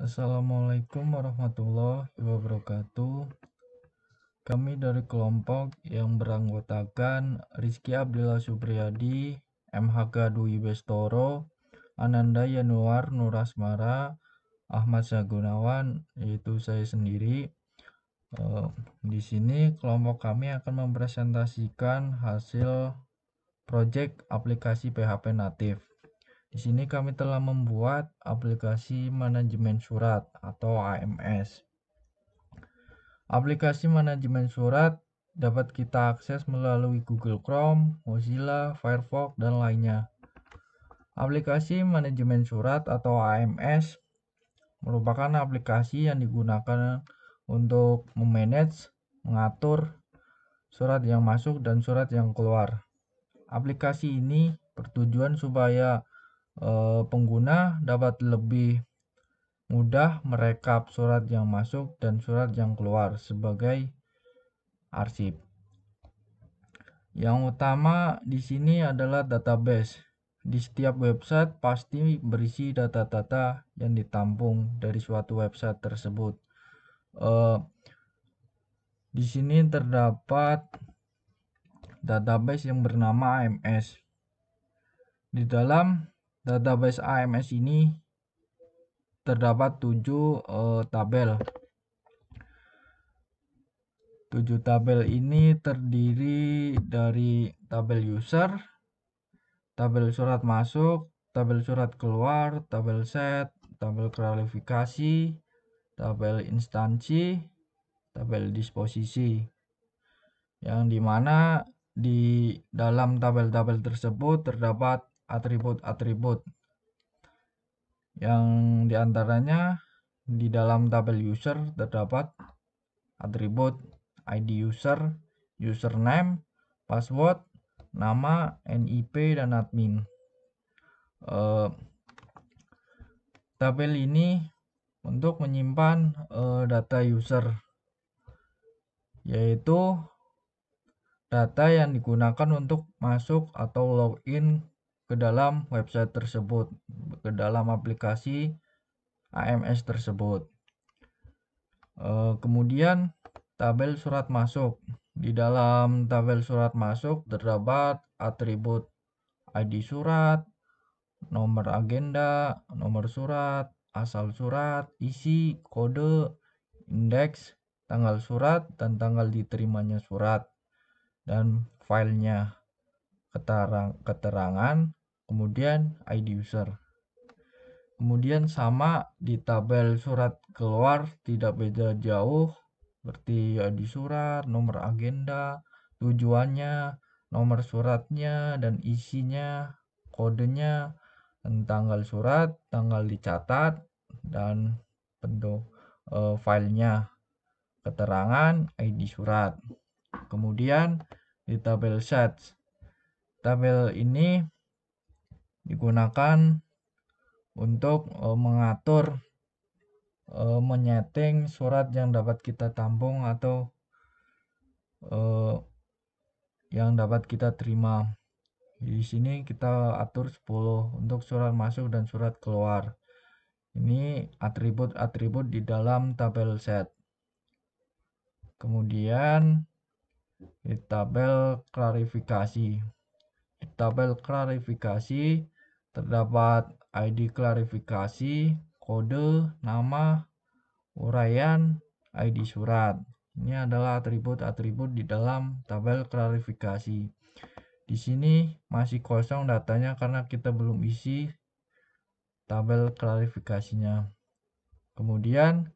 Assalamualaikum warahmatullahi wabarakatuh. Kami dari kelompok yang beranggotakan Rizky Abdillah Supriyadi, MHK Dwi Bestoro, Ananda Yanuar Nurasmara, Ahmad Sagunawan, yaitu saya sendiri. Di sini kelompok kami akan mempresentasikan hasil proyek aplikasi PHP natif. Di sini kami telah membuat aplikasi manajemen surat atau AMS. Aplikasi manajemen surat dapat kita akses melalui Google Chrome, Mozilla, Firefox, dan lainnya. Aplikasi manajemen surat atau AMS merupakan aplikasi yang digunakan untuk memanage, mengatur surat yang masuk dan surat yang keluar. Aplikasi ini bertujuan supaya pengguna dapat lebih mudah merekap surat yang masuk dan surat yang keluar sebagai arsip. Yang utama di sini adalah database. Di setiap website pasti berisi data-data yang ditampung dari suatu website tersebut. Di sini terdapat database yang bernama AMS. Di dalam database AMS ini terdapat 7 tabel. 7 tabel ini terdiri dari tabel user, tabel surat masuk, tabel surat keluar, tabel set, tabel klarifikasi, tabel instansi, tabel disposisi. Yang dimana di dalam tabel-tabel tersebut terdapat atribut-atribut. Yang diantaranya di dalam tabel user terdapat atribut ID user, username, password, nama, NIP, dan admin. Tabel ini untuk menyimpan data user, yaitu data yang digunakan untuk masuk atau login ke dalam website tersebut, ke dalam aplikasi AMS tersebut. Kemudian tabel surat masuk. Di dalam tabel surat masuk terdapat atribut ID surat, nomor agenda, nomor surat, asal surat, isi, kode, indeks, tanggal surat, dan tanggal diterimanya surat, dan filenya, keterangan, kemudian ID user. Kemudian sama di tabel surat keluar tidak beda jauh, seperti ID surat, nomor agenda, tujuannya, nomor suratnya, dan isinya, kodenya, dan tanggal surat, tanggal dicatat, dan bentuk filenya, keterangan, ID surat. Kemudian di tabel set, tabel ini digunakan untuk mengatur, menyeting surat yang dapat kita tampung atau yang dapat kita terima. Di sini kita atur 10 untuk surat masuk dan surat keluar. Ini atribut-atribut di dalam tabel set. Kemudian di tabel klarifikasi. Di tabel klarifikasi terdapat ID klarifikasi, kode, nama, uraian, ID surat. Ini adalah atribut-atribut di dalam tabel klarifikasi. Di sini masih kosong datanya karena kita belum isi tabel klarifikasinya. Kemudian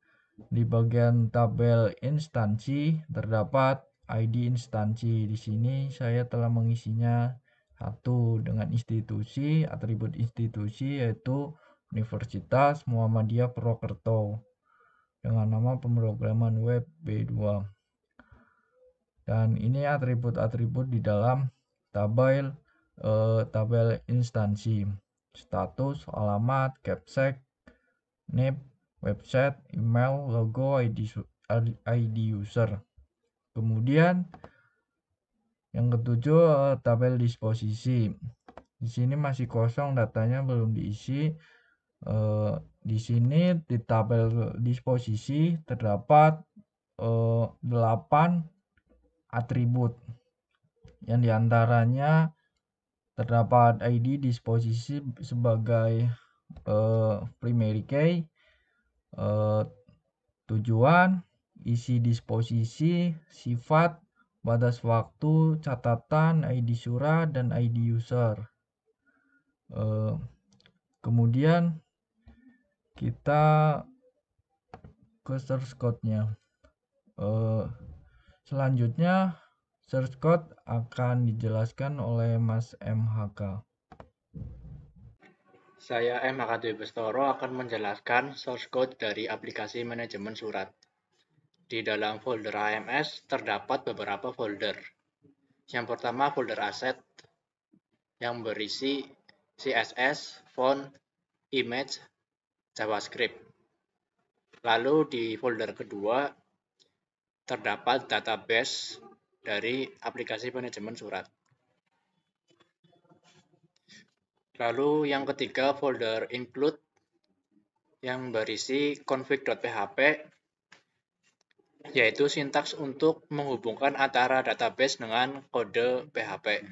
di bagian tabel instansi terdapat ID instansi. Di sini saya telah mengisinya satu dengan institusi, atribut institusi yaitu Universitas Muhammadiyah Purwokerto dengan nama pemrograman web B2. Dan ini atribut-atribut di dalam tabel instansi: status, alamat, capsec, NIP, website, email, logo, ID user. Kemudian yang ketujuh, tabel disposisi. Di sini masih kosong datanya, belum diisi. Di sini di tabel disposisi terdapat 8 atribut, yang diantaranya terdapat ID disposisi sebagai primary key, tujuan, isi disposisi, sifat, batas waktu, catatan, ID surat, dan ID user. Kemudian kita ke source code-nya. Selanjutnya source code akan dijelaskan oleh Mas MHK. Saya MHK Dwi Bestoro akan menjelaskan source code dari aplikasi manajemen surat. Di dalam folder AMS terdapat beberapa folder. Yang pertama folder aset yang berisi CSS, font, image, JavaScript. Lalu di folder kedua terdapat database dari aplikasi manajemen surat. Lalu yang ketiga folder include yang berisi config.php, yaitu sintaks untuk menghubungkan antara database dengan kode PHP.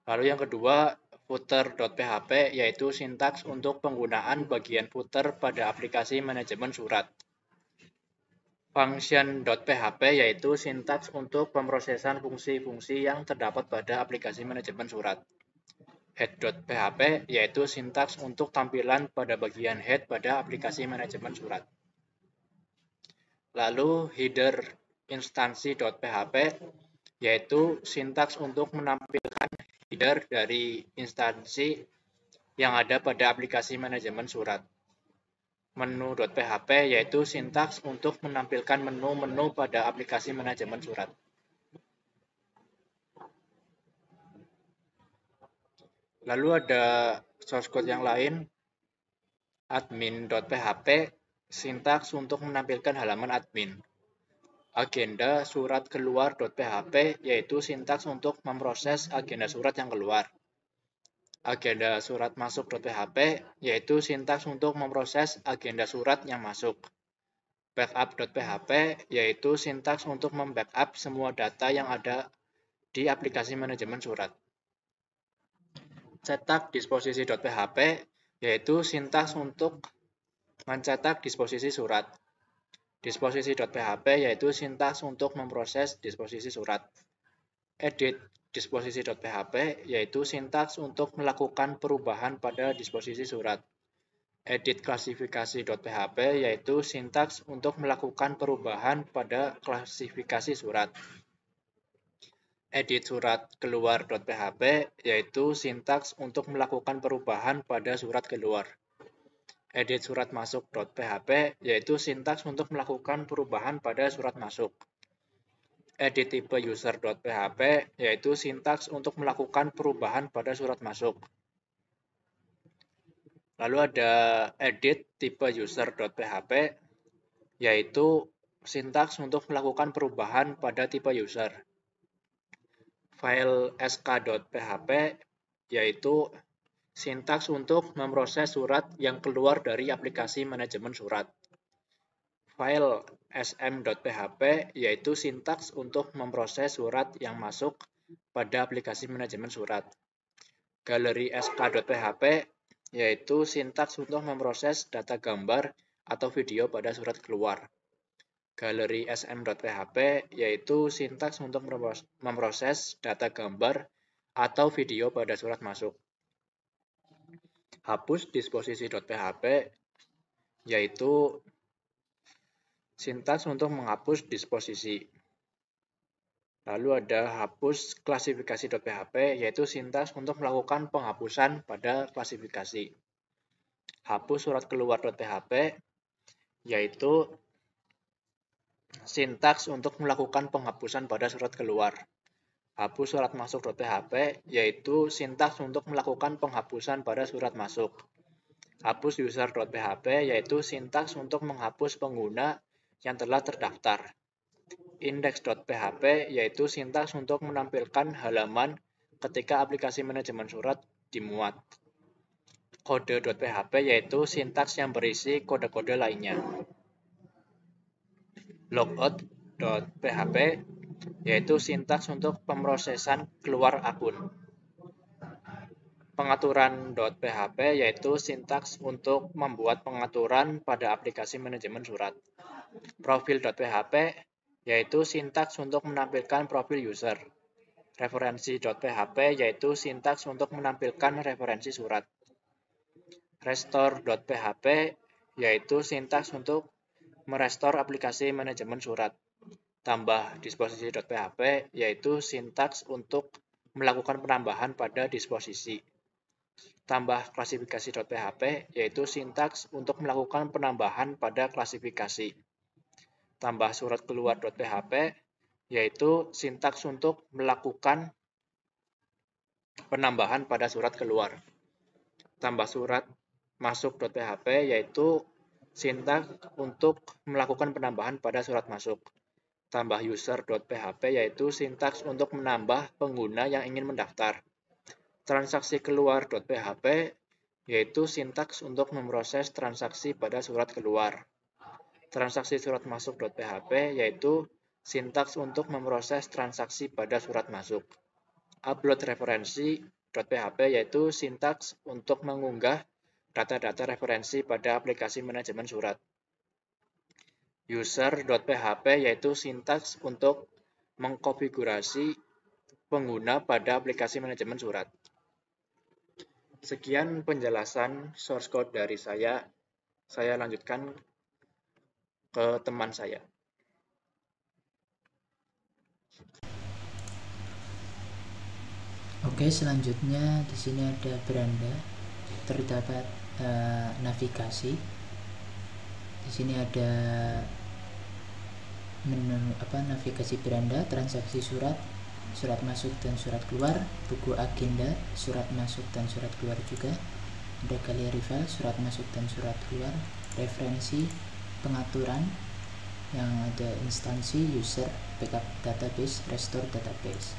Lalu yang kedua, footer.php, yaitu sintaks untuk penggunaan bagian footer pada aplikasi manajemen surat. Function.php, yaitu sintaks untuk pemrosesan fungsi-fungsi yang terdapat pada aplikasi manajemen surat. Head.php, yaitu sintaks untuk tampilan pada bagian head pada aplikasi manajemen surat. Lalu header instansi.php, yaitu sintaks untuk menampilkan header dari instansi yang ada pada aplikasi manajemen surat. Menu.php, yaitu sintaks untuk menampilkan menu-menu pada aplikasi manajemen surat. Lalu ada source code yang lain, admin.php, sintaks untuk menampilkan halaman admin. Agenda surat keluar.php, yaitu sintaks untuk memproses agenda surat yang keluar. Agenda surat masuk.php, yaitu sintaks untuk memproses agenda surat yang masuk. Backup.php, yaitu sintaks untuk membackup semua data yang ada di aplikasi manajemen surat. Cetak disposisi.php, yaitu sintaks untuk mencetak disposisi surat. Disposisi.php, yaitu sintaks untuk memproses disposisi surat. Edit disposisi.php, yaitu sintaks untuk melakukan perubahan pada disposisi surat. Edit klasifikasi.php, yaitu sintaks untuk melakukan perubahan pada klasifikasi surat. Edit surat keluar.php, yaitu sintaks untuk melakukan perubahan pada surat keluar. Edit surat masuk.php, yaitu sintaks untuk melakukan perubahan pada surat masuk. Edit type user.php, yaitu sintaks untuk melakukan perubahan pada surat masuk. Lalu ada edit type user.php, yaitu sintaks untuk melakukan perubahan pada tipe user. File sk.php, yaitu sintaks untuk memproses surat yang keluar dari aplikasi manajemen surat. File sm.php, yaitu sintaks untuk memproses surat yang masuk pada aplikasi manajemen surat. Galeri sk.php, yaitu sintaks untuk memproses data gambar atau video pada surat keluar. Galeri sm.php, yaitu sintaks untuk memproses data gambar atau video pada surat masuk. Hapus disposisi.php, yaitu sintaks untuk menghapus disposisi. Lalu ada hapus klasifikasi.php, yaitu sintaks untuk melakukan penghapusan pada klasifikasi. Hapus surat keluar.php, yaitu sintaks untuk melakukan penghapusan pada surat keluar. Hapus surat masuk.php, yaitu sintaks untuk melakukan penghapusan pada surat masuk. Hapus user.php, yaitu sintaks untuk menghapus pengguna yang telah terdaftar. Index.php, yaitu sintaks untuk menampilkan halaman ketika aplikasi manajemen surat dimuat. kode.php yaitu sintaks yang berisi kode-kode lainnya. Logout.php yaitu sintaks untuk pemrosesan keluar akun. Pengaturan.php yaitu sintaks untuk membuat pengaturan pada aplikasi manajemen surat. Profil.php yaitu sintaks untuk menampilkan profil user. Referensi.php yaitu sintaks untuk menampilkan referensi surat. Restore.php yaitu sintaks untuk merestore aplikasi manajemen surat. Tambah disposisi.php yaitu sintaks untuk melakukan penambahan pada disposisi. Tambah klasifikasi.php yaitu sintaks untuk melakukan penambahan pada klasifikasi. Tambah surat keluar.php yaitu sintaks untuk melakukan penambahan pada surat keluar. Tambah surat masuk.php yaitu sintaks untuk melakukan penambahan pada surat masuk. Tambah user.php yaitu sintaks untuk menambah pengguna yang ingin mendaftar. Transaksi keluar.php yaitu sintaks untuk memproses transaksi pada surat keluar. Transaksi surat masuk.php yaitu sintaks untuk memproses transaksi pada surat masuk. Upload referensi.php yaitu sintaks untuk mengunggah data-data referensi pada aplikasi manajemen surat. User.php yaitu sintaks untuk mengkonfigurasi pengguna pada aplikasi manajemen surat. Sekian penjelasan source code dari saya. Saya lanjutkan ke teman saya. Oke, selanjutnya di sini ada beranda, terdapat navigasi. Di sini ada menu navigasi beranda, transaksi surat, surat masuk dan surat keluar, buku agenda, surat masuk dan surat keluar juga. Ada galeri file, surat masuk dan surat keluar, referensi, pengaturan, yang ada instansi, user, backup database, restore database.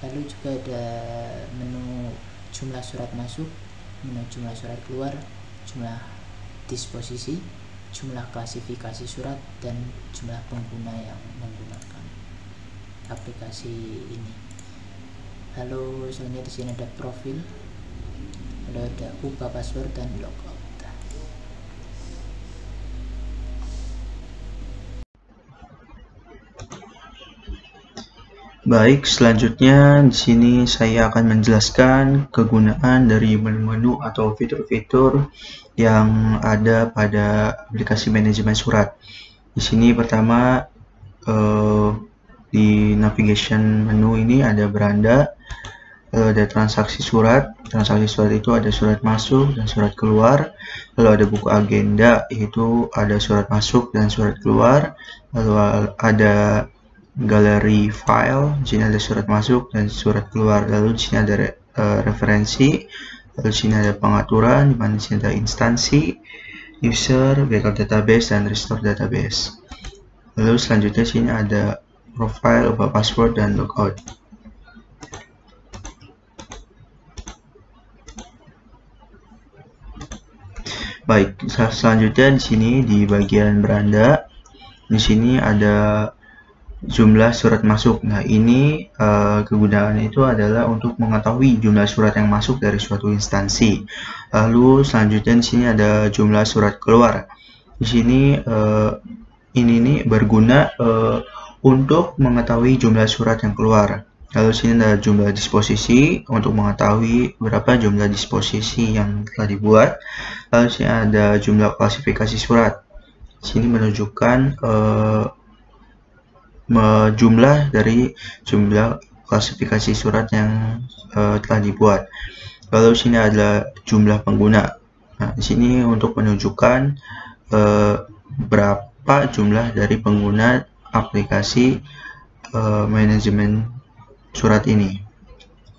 Lalu juga ada menu jumlah surat masuk, menu jumlah surat keluar, jumlah disposisi, jumlah klasifikasi surat, dan jumlah pengguna yang menggunakan aplikasi ini. Lalu selanjutnya di sini ada profil, lalu ada ubah password dan logout. Baik, selanjutnya di sini saya akan menjelaskan kegunaan dari menu-menu atau fitur-fitur yang ada pada aplikasi manajemen surat. Di sini pertama di navigation menu ini ada beranda, ada transaksi surat. Transaksi surat itu ada surat masuk dan surat keluar. Lalu ada buku agenda, itu ada surat masuk dan surat keluar. Lalu ada galeri file, di sini ada surat masuk dan surat keluar. Lalu di sini ada referensi. Lalu di sini ada pengaturan, di mana di sini ada instansi, user, backup database, dan restore database. Lalu selanjutnya di sini ada profile, ubah password, dan logout. Baik, selanjutnya di sini di bagian beranda, di sini ada jumlah surat masuk. Nah, ini kegunaannya itu adalah untuk mengetahui jumlah surat yang masuk dari suatu instansi. Lalu selanjutnya di sini ada jumlah surat keluar. Di sini ini berguna untuk mengetahui jumlah surat yang keluar. Lalu sini ada jumlah disposisi untuk mengetahui berapa jumlah disposisi yang telah dibuat. Lalu sini ada jumlah klasifikasi surat. Sini menunjukkan jumlah dari jumlah klasifikasi surat yang telah dibuat. Lalu sini ada jumlah pengguna. Nah, di sini untuk menunjukkan berapa jumlah dari pengguna aplikasi manajemen surat ini.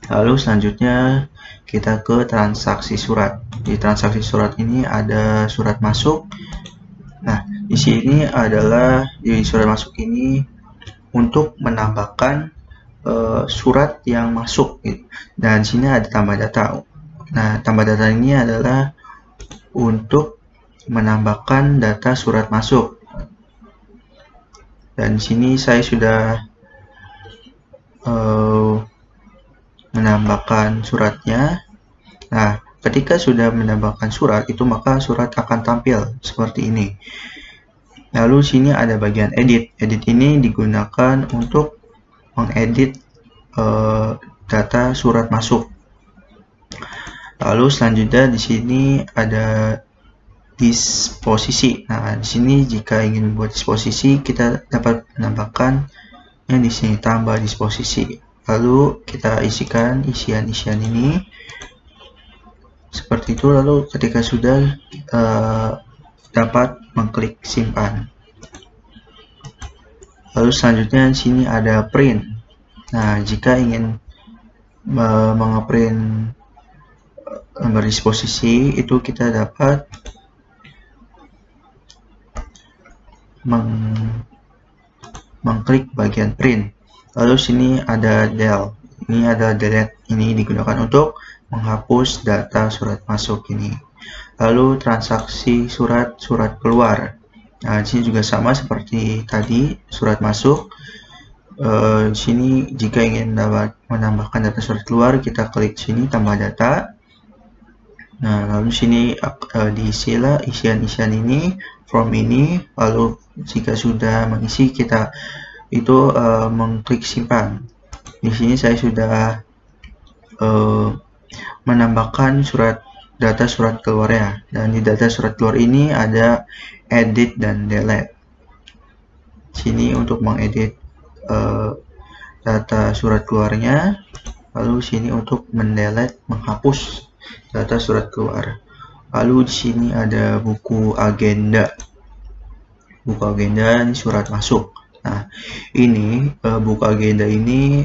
Lalu selanjutnya kita ke transaksi surat. Di transaksi surat ini ada surat masuk. Nah, di sini adalah di surat masuk ini untuk menambahkan surat yang masuk, dan sini ada tambah data. Nah, tambah data ini adalah untuk menambahkan data surat masuk. Dan di sini saya sudah menambahkan suratnya. Nah, ketika sudah menambahkan surat itu, maka surat akan tampil seperti ini. Lalu sini ada bagian edit. Edit ini digunakan untuk mengedit data surat masuk. Lalu selanjutnya di sini ada disposisi. Nah, di sini jika ingin membuat disposisi, kita dapat menambahkan yang di sini tambah disposisi. Lalu kita isikan isian-isian ini seperti itu. Lalu ketika sudah dapat mengklik simpan. Lalu selanjutnya di sini ada print. Nah, jika ingin mengeprint nomor disposisi itu, kita dapat mengklik bagian print. Lalu sini ada del. Ini ada delete. Ini digunakan untuk menghapus data surat masuk ini. Lalu transaksi surat keluar. Nah, di sini juga sama seperti tadi surat masuk. Di sini jika ingin menambahkan data surat keluar, kita klik sini tambah data. Nah, lalu sini diisilah isian-isian ini, form ini. Lalu jika sudah mengisi, kita itu mengklik simpan. Di sini saya sudah menambahkan data surat keluarnya, dan di data surat keluar ini ada edit dan delete. Sini untuk mengedit data surat keluarnya, lalu sini untuk mendelete, menghapus data surat keluar. Lalu di sini ada buku agenda. Buku agenda ini surat masuk. Nah, ini buku agenda ini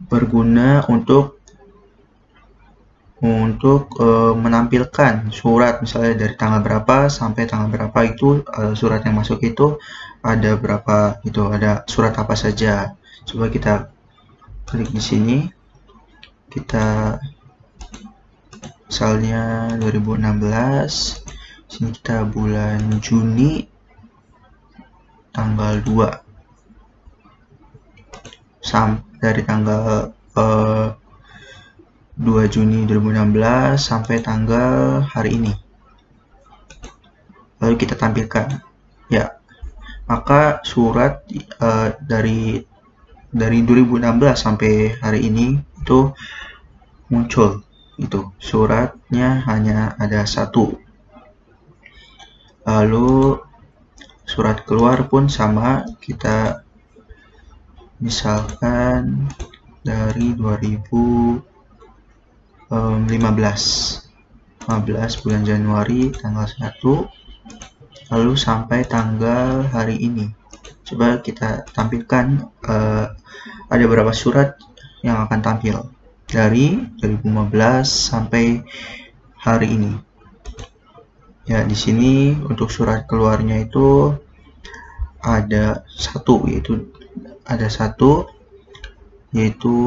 berguna untuk menampilkan surat, misalnya dari tanggal berapa sampai tanggal berapa itu surat yang masuk itu ada berapa, itu ada surat apa saja. Coba kita klik di sini, kita misalnya 2016, sini kita bulan Juni tanggal 2 dari tanggal 2 Juni 2016 sampai tanggal hari ini. Lalu kita tampilkan. Ya, maka surat dari 2016 sampai hari ini itu muncul. Itu suratnya hanya ada 1. Lalu surat keluar pun sama, kita misalkan dari 2015 bulan Januari tanggal 1 lalu sampai tanggal hari ini. Coba kita tampilkan ada berapa surat yang akan tampil dari 2015 sampai hari ini. Ya, di sini untuk surat keluarnya itu ada 1, yaitu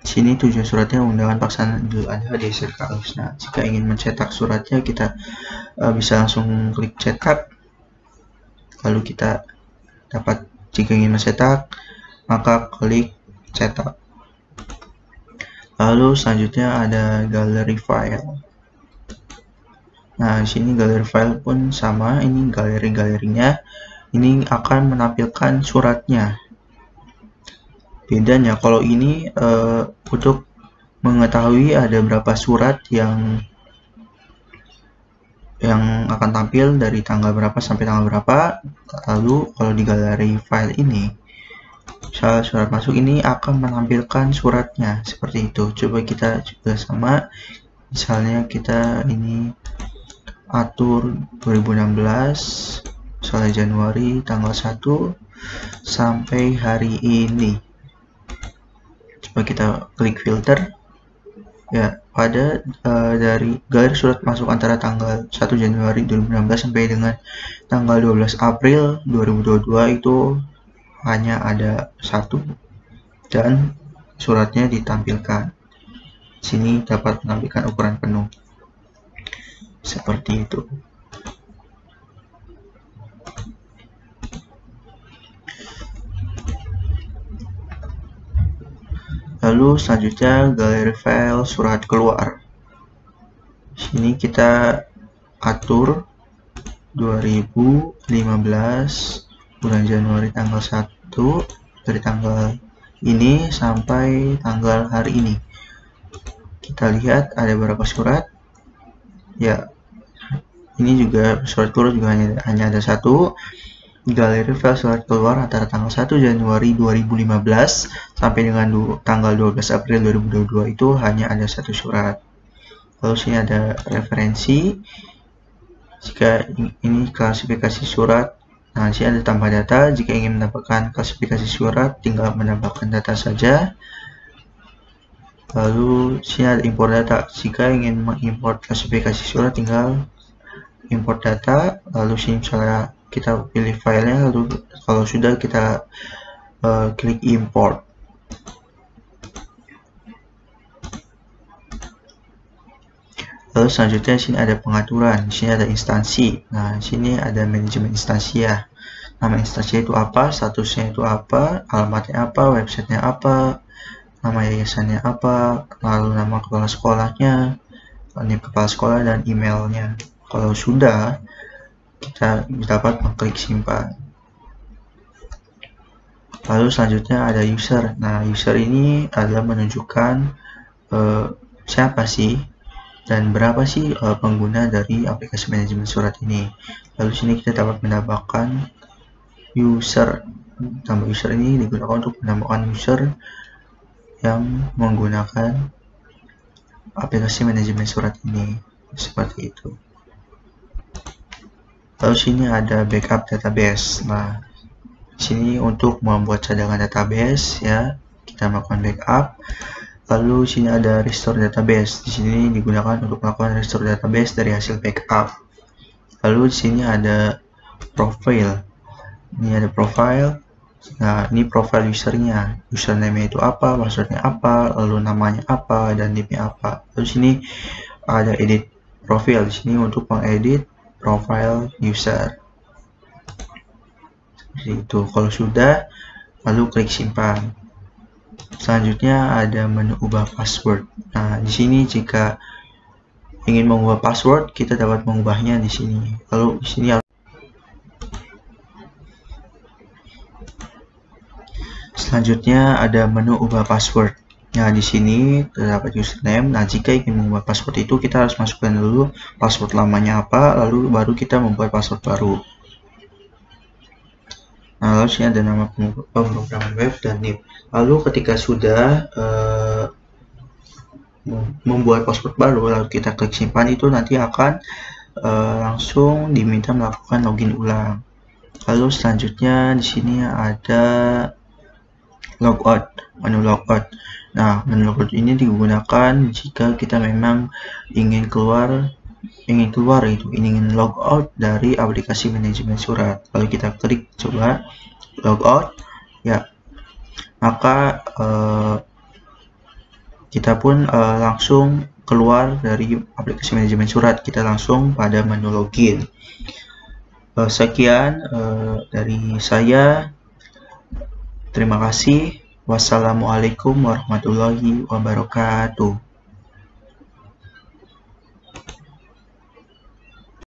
sini tujuan suratnya undangan pelaksanaan Idul Adha di Sirkaus. Nah, jika ingin mencetak suratnya, kita bisa langsung klik cetak. Lalu kita dapat, jika ingin mencetak, maka klik cetak. Lalu selanjutnya ada galeri file. Nah, di sini galeri file pun sama, ini galeri-galerinya. Ini akan menampilkan suratnya. Bedanya kalau ini untuk mengetahui ada berapa surat yang akan tampil dari tanggal berapa sampai tanggal berapa. Lalu kalau di galeri file ini, misalnya surat masuk ini akan menampilkan suratnya seperti itu. Coba kita juga sama, misalnya kita ini atur 2016, misalnya Januari tanggal 1 sampai hari ini. Coba kita klik filter. Ya, pada dari galeri surat masuk antara tanggal 1 Januari 2016 sampai dengan tanggal 12 April 2022 itu hanya ada 1 dan suratnya ditampilkan. Sini dapat menampilkan ukuran penuh. Seperti itu. Lalu selanjutnya galeri file surat keluar. Sini kita atur 2015 bulan Januari tanggal 1 dari tanggal ini sampai tanggal hari ini. Kita lihat ada berapa surat. Ya, ini juga surat keluar juga hanya ada satu. Galeri file surat keluar antara tanggal 1 Januari 2015 sampai dengan tanggal 12 April 2022 itu hanya ada satu surat. Lalu sini ada referensi. Jika ini klasifikasi surat, nah sini ada tambah data. Jika ingin mendapatkan klasifikasi surat, tinggal menambahkan data saja. Lalu sini ada import data. Jika ingin mengimport klasifikasi surat, tinggal import data. Lalu sini misalnya kita pilih filenya, lalu kalau sudah kita klik import. Lalu selanjutnya sini ada pengaturan, di sini ada instansi. Nah, di sini ada manajemen instansi ya. Nama instansi itu apa, statusnya itu apa, alamatnya apa, websitenya apa, nama yayasannya apa, lalu nama kepala sekolahnya, NIM kepala sekolah, dan emailnya. Kalau sudah, kita dapat mengklik simpan. Lalu selanjutnya ada user. Nah, user ini adalah menunjukkan siapa sih dan berapa sih pengguna dari aplikasi manajemen surat ini. Lalu sini kita dapat menambahkan user. Tambah user ini digunakan untuk menambahkan user yang menggunakan aplikasi manajemen surat ini. Seperti itu. Lalu sini ada backup database. Nah, sini untuk membuat cadangan database ya, kita melakukan backup. Lalu sini ada restore database. Di sini digunakan untuk melakukan restore database dari hasil backup. Lalu di sini ada profile. Ini ada profile. Nah, ini profile usernya. Username itu apa, passwordnya apa, lalu namanya apa, dan NIM-nya apa. Lalu sini ada edit profile. Di sini untuk mengedit profile user. Seperti itu. Kalau sudah, lalu klik simpan. Selanjutnya ada menu ubah password. Nah, di sini jika ingin mengubah password, kita dapat mengubahnya di sini. Lalu di sini selanjutnya ada menu ubah password. Nah, di sini terdapat username. Nah, jika ingin mengubah password itu, kita harus masukkan dulu password lamanya apa, lalu baru kita membuat password baru. Nah, lalu sini ada nama pemrograman web dan NIM. Lalu ketika sudah membuat password baru, lalu kita klik simpan, itu nanti akan langsung diminta melakukan login ulang. Lalu selanjutnya di sini ada logout, menu logout. Nah, menu logout ini digunakan jika kita memang ingin logout dari aplikasi manajemen surat. Lalu kita klik coba logout, ya, maka kita pun langsung keluar dari aplikasi manajemen surat. Kita langsung pada menu login. Sekian dari saya. Terima kasih. Wassalamualaikum warahmatullahi wabarakatuh.